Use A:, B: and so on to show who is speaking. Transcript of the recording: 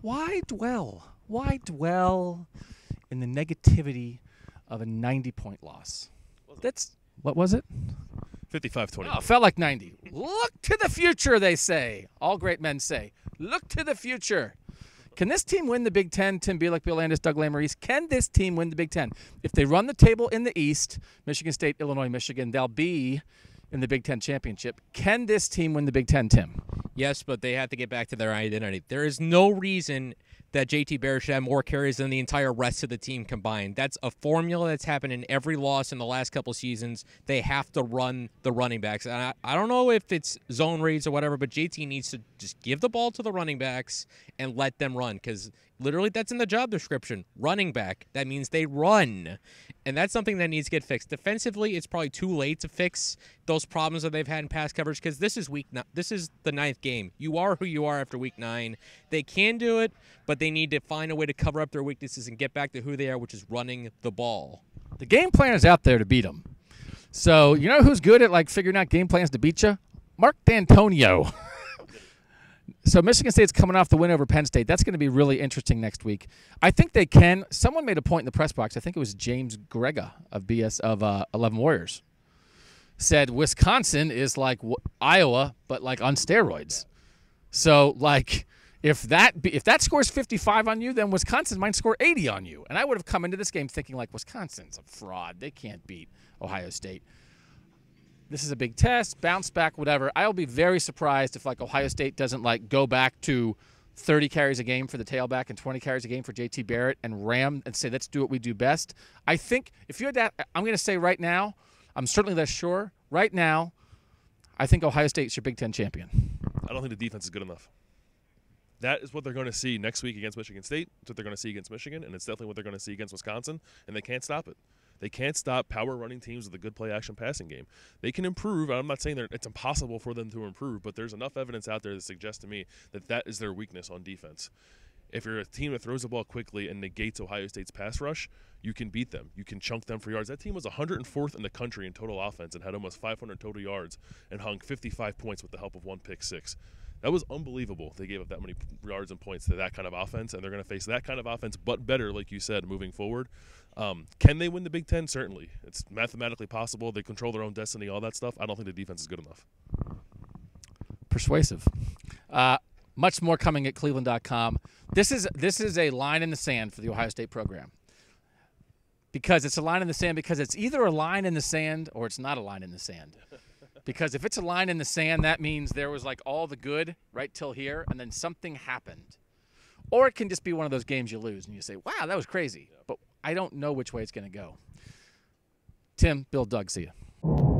A: why dwell? Why dwell in the negativity of a 90-point loss? What was it?
B: 55-20.
A: Oh, felt like 90. Look to the future, they say. All great men say. Look to the future. Can this team win the Big Ten? Tim Bielik, Bill Landis, Doug Lesmerises. Can this team win the Big Ten? If they run the table in the East, Michigan State, Illinois, Michigan, they'll be in the Big Ten championship. Can this team win the Big Ten, Tim?
C: Yes, but they have to get back to their identity. There is no reason that JT Barrett should have more carries than the entire rest of the team combined. That's a formula that's happened in every loss in the last couple seasons. They have to run the running backs. And I don't know if it's zone reads or whatever, but JT needs to just give the ball to the running backs and let them run, because literally that's in the job description. Running back. That means they run. And that's something that needs to get fixed. Defensively, it's probably too late to fix those problems that they've had in pass coverage, because this is the 9th game. You are who you are after week 9. They can do it, but they need to find a way to cover up their weaknesses and get back to who they are, which is running the ball.
A: The game plan is out there to beat them. So you know who's good at figuring out game plans to beat you? Mark D'Antonio. So Michigan State's coming off the win over Penn State. That's going to be really interesting next week. I think they can. Someone made a point in the press box. I think it was James Grega of 11 Warriors. Said Wisconsin is like Iowa, but on steroids. So if that scores 55 on you, then Wisconsin might score 80 on you. And I would have come into this game thinking Wisconsin's a fraud. They can't beat Ohio State. This is a big test, bounce back, whatever. I'll be very surprised if Ohio State doesn't go back to 30 carries a game for the tailback and 20 carries a game for JT Barrett and ram and say, let's do what we do best. I think if you had that, I'm going to say right now, I'm certainly less sure. Right now, I think Ohio State's your Big Ten champion.
B: I don't think the defense is good enough. That is what they're going to see next week against Michigan State. It's what they're going to see against Michigan, and it's definitely what they're going to see against Wisconsin, and they can't stop it. They can't stop power running teams with a good play-action passing game. They can improve. I'm not saying it's impossible for them to improve, but there's enough evidence out there that suggests to me that is their weakness on defense. If you're a team that throws the ball quickly and negates Ohio State's pass rush, you can beat them. You can chunk them for yards. That team was 104th in the country in total offense and had almost 500 total yards and hung 55 points with the help of one pick six. That was unbelievable. They gave up that many yards and points to that kind of offense, and they're going to face that kind of offense, but better, like you said, moving forward. Can they win the Big Ten? Certainly. It's mathematically possible. They control their own destiny, all that stuff. I don't think the defense is good enough.
A: Persuasive. Much more coming at cleveland.com. This is a line in the sand for the Ohio State program. Because it's a line in the sand because it's either a line in the sand or it's not a line in the sand. Because if it's a line in the sand, that means there was all the good right till here, and then something happened. Or it can just be one of those games you lose, and you say, wow, that was crazy. But I don't know which way it's going to go. Tim, Bill, Doug, see you.